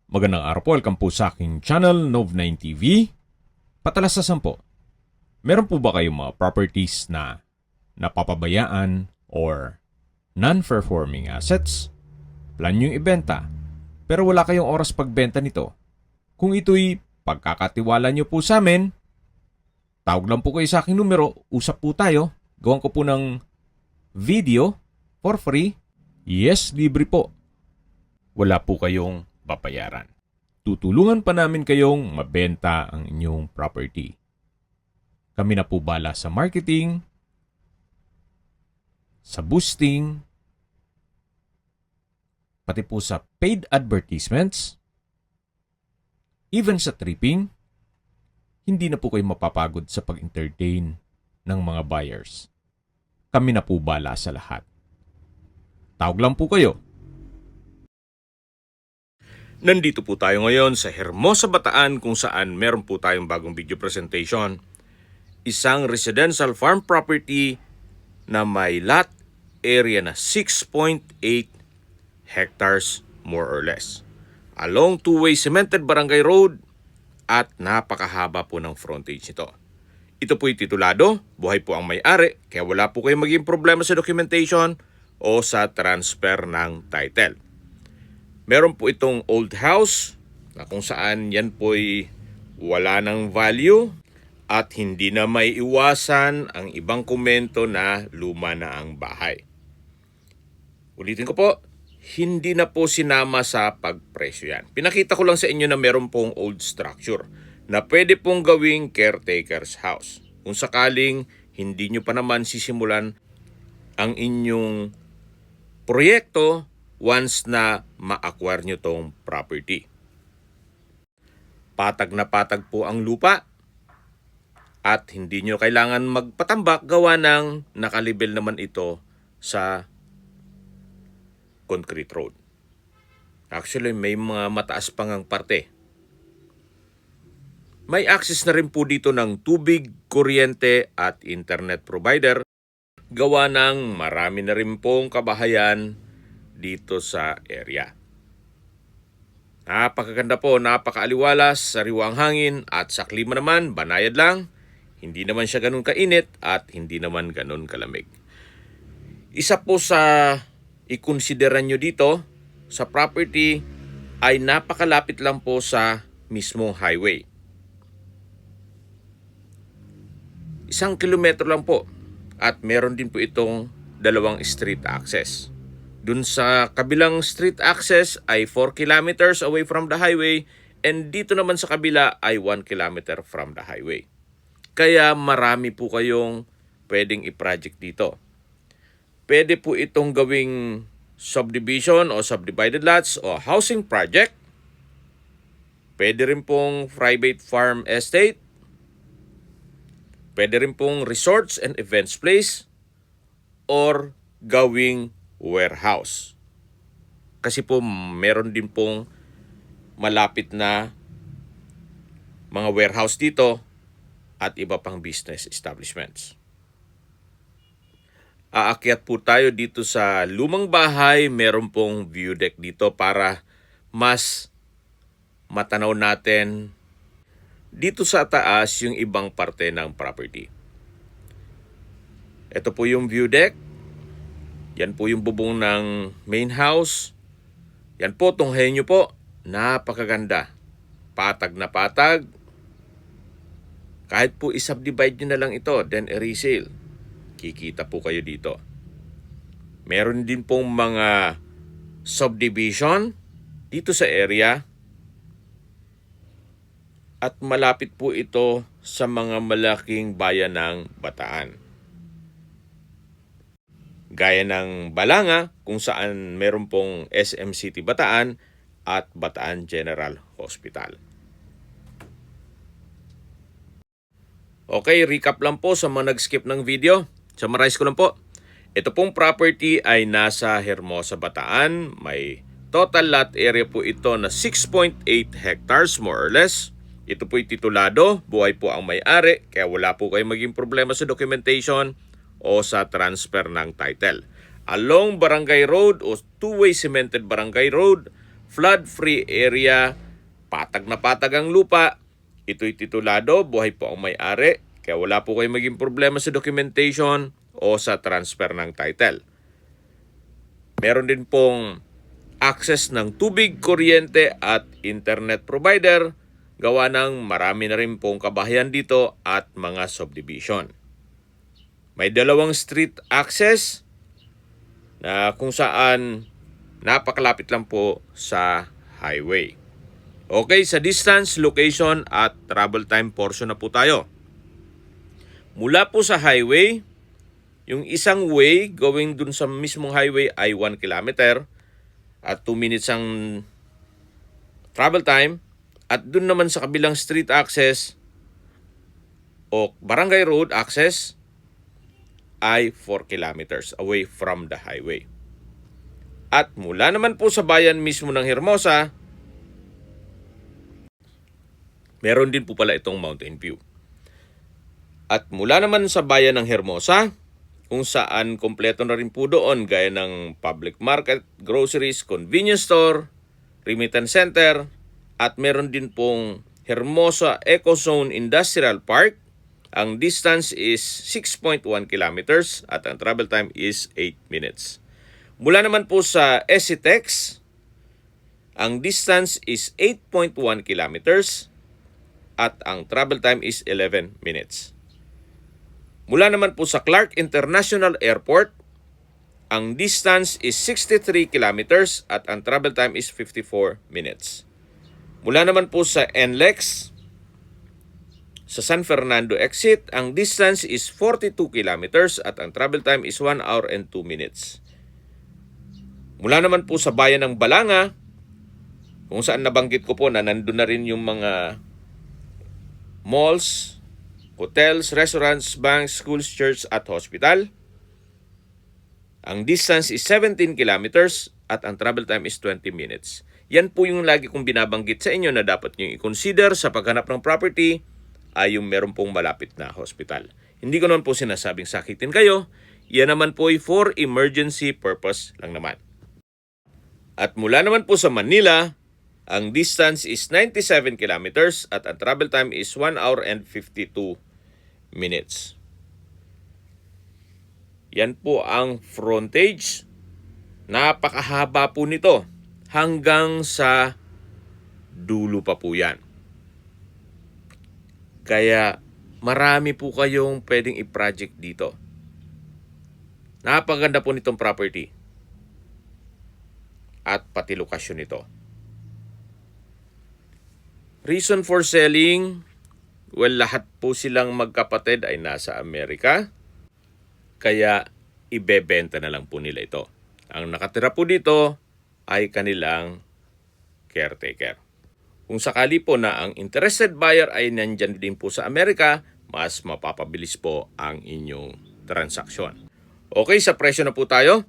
Magandang araw po, welcome po sa aking channel, Nov9 TV. Patalasasan po, meron po ba kayong mga properties na napapabayaan or non-performing assets? Plan nyo ibenta, pero wala kayong oras pagbenta nito. Kung ito'y pagkakatiwala nyo po sa amin, tawag lang po kayo sa aking numero, usap po tayo, gawan ko po ng video for free. Yes, libre po. Wala po kayong babayaran. Tutulungan pa namin kayong mabenta ang inyong property. Kami na po bala sa marketing, sa boosting, pati po sa paid advertisements, even sa tripping. Hindi na po kayo mapapagod sa pag-entertain ng mga buyers. Kami na po bala sa lahat. Tawag lang po kayo. Nandito po tayo ngayon sa Hermosa, Bataan kung saan meron po tayong bagong video presentation. Isang residential farm property na may lot area na 6.8 hectares more or less. Along two-way cemented barangay road at napakahaba po ng frontage nito. Ito po'y titulado, buhay po ang may-ari, kaya wala po kayong maging problema sa documentation o sa transfer ng title. Meron po itong old house na kung saan yan po'y wala ng value at hindi na may iwasan ang ibang komento na luma na ang bahay. Ulitin ko po, hindi na po sinama sa pagpresyo yan. Pinakita ko lang sa inyo na meron pong old structure na pwede pong gawing caretaker's house. Kung sakaling hindi nyo pa naman sisimulan ang inyong proyekto once na ma-acquire nyo tong property. Patag na patag po ang lupa at hindi nyo kailangan magpatambak gawa ng nakalibel naman ito sa concrete road. Actually, may mga mataas pang ang parte. May access na rin po dito ng tubig, kuryente at internet provider gawa ng marami na rin pong kabahayan dito sa area. Napakaganda po, napakaaliwalas, sariwang hangin at sa klima naman, banayad lang. Hindi naman siya ganun kainit at hindi naman ganun kalamig. Isa po sa ikonsidera nyo dito sa property ay napakalapit lang po sa mismong highway. 1 kilometro lang po at meron din po itong 2 street access. Dun sa kabilang street access ay 4 kilometers away from the highway and dito naman sa kabila ay 1 kilometer from the highway. Kaya marami po kayong pwedeng i-project dito. Pwede po itong gawing subdivision o subdivided lots o housing project. Pwede rin pong private farm estate. Pwede rin pong resorts and events place or gawing warehouse. Kasi po meron din pong malapit na mga warehouse dito at iba pang business establishments. Aakyat po tayo dito sa lumang bahay. Meron pong view deck dito para mas matanaw natin dito sa taas yung ibang parte ng property. Ito po yung view deck. Yan po yung bubong ng main house. Yan po, tunghayin nyo po. Napakaganda. Patag na patag. Kahit po isubdivide nyo na lang ito, then i-resale. Kikita po kayo dito. Meron din pong mga subdivision dito sa area. At malapit po ito sa mga malaking bayan ng Bataan. Gaya ng Balanga kung saan meron pong SM City Bataan at Bataan General Hospital. Okay, recap lang po sa mga nag-skip ng video. Summarize ko lang po. Ito pong property ay nasa Hermosa, Bataan. May total lot area po ito na 6.8 hectares more or less. Ito po'y titulado, buhay po ang may-ari, kaya wala po kayong maging problema sa documentation o sa transfer ng title. Along Barangay Road o two-way cemented Barangay Road, flood-free area, patag na patag ang lupa, ito'y titulado, buhay po ang may-ari, kaya wala po kayong maging problema sa documentation o sa transfer ng title. Meron din pong access ng tubig, kuryente at internet provider, gawa ng marami na rin pong kabahayan dito at mga subdivision. May dalawang street access na kung saan napakalapit lang po sa highway. Okay, sa distance, location at travel time portion na po tayo. Mula po sa highway, yung isang way going dun sa mismong highway ay 1 kilometer at 2 minutes ang travel time. At dun naman sa kabilang street access o barangay road access ay 4 kilometers away from the highway. At mula naman po sa bayan mismo ng Hermosa, meron din po pala itong Mountain View. At mula naman sa bayan ng Hermosa, kung saan kompleto na rin po doon gaya ng public market, groceries, convenience store, remittance center, at meron din pong Hermosa Ecozone Industrial Park. Ang distance is 6.1 kilometers at ang travel time is 8 minutes. Mula naman po sa Esitex, ang distance is 8.1 kilometers at ang travel time is 11 minutes. Mula naman po sa Clark International Airport, ang distance is 63 kilometers at ang travel time is 54 minutes. Mula naman po sa NLEX, sa San Fernando exit, ang distance is 42 kilometers at ang travel time is 1 hour and 2 minutes. Mula naman po sa bayan ng Balanga, kung saan nabanggit ko po na nandun na rin yung mga malls, hotels, restaurants, banks, schools, church at hospital. Ang distance is 17 kilometers at ang travel time is 20 minutes. Yan po yung lagi kong binabanggit sa inyo na dapat nyo i-consider sa paghanap ng property ay yung meron pong malapit na hospital. Hindi ko naman po sinasabing sakitin kayo. Yan naman po ay for emergency purpose lang naman. At mula naman po sa Manila, ang distance is 97 kilometers at ang travel time is 1 hour and 52 minutes. Yan po ang frontage. Napakahaba po nito. Hanggang sa dulo pa po yan. Kaya marami po kayong pwedeng i-project dito. Napaganda po nitong property. At pati lokasyon nito. Reason for selling, well, lahat po silang magkapatid ay nasa Amerika. Kaya ibebenta na lang po nila ito. Ang nakatira po dito ay kanilang caretaker. Kung sakali po na ang interested buyer ay nandyan din po sa Amerika, mas mapapabilis po ang inyong transaksyon. Okay, sa presyo na po tayo.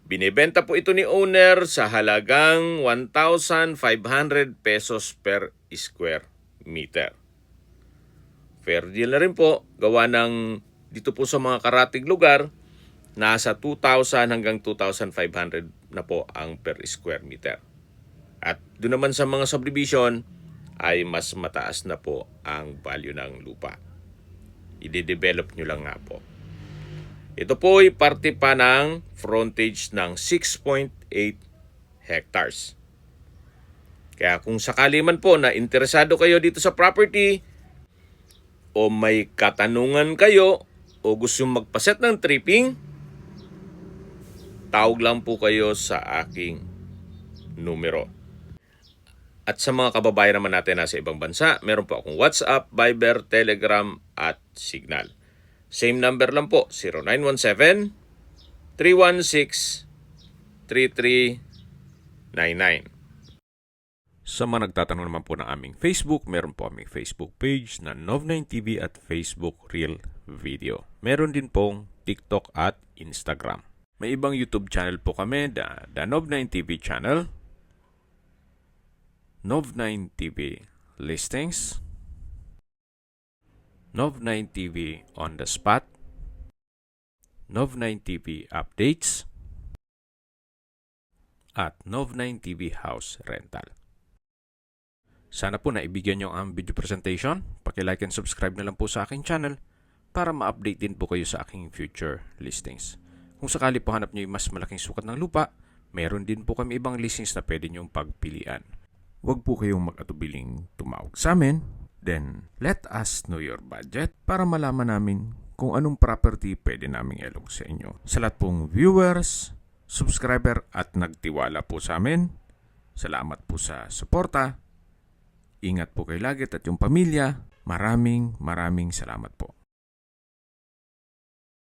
Binibenta po ito ni owner sa halagang 1,500 pesos per square meter. Fair deal na rin po, gawa ng dito po sa mga karatig lugar, nasa 2,000 hanggang 2,500 na po ang per square meter. At doon naman sa mga subdivision ay mas mataas na po ang value ng lupa. I-develop nyo lang nga po. Ito po ay parte pa ng frontage ng 6.8 hectares. Kaya kung sakali man po na interesado kayo dito sa property o may katanungan kayo o gusto magpaset ng tripping, tawag lang po kayo sa aking numero. At sa mga kababayan naman natin nasa ibang bansa, meron po akong WhatsApp, Viber, Telegram at Signal. Same number lang po, 0917-316-3399. Sa mga nagtatanong naman po ng aming Facebook, meron po aming Facebook page na Nov9TV at Facebook Real Video. Meron din pong TikTok at Instagram. May ibang YouTube channel po kami, the Nov9TV channel, Nov9TV Listings, Nov9TV On The Spot, Nov9TV Updates, at Nov9 TV House Rental. Sana po naibigyan nyo ang video presentation. Paki-like and subscribe na lang po sa aking channel para ma-update din po kayo sa aking future listings. Kung sakali po hanap nyo yung mas malaking sukat ng lupa, meron din po kami ibang listings na pwede nyong pagpilian. Huwag po kayong mag-atubiling tumawag sa amin. Then, let us know your budget para malaman namin kung anong property pwede naming ilog sa inyo. Sa lahat pong viewers, subscriber at nagtiwala po sa amin, salamat po sa suporta. Ingat po kayo lagi at yung pamilya. Maraming salamat po.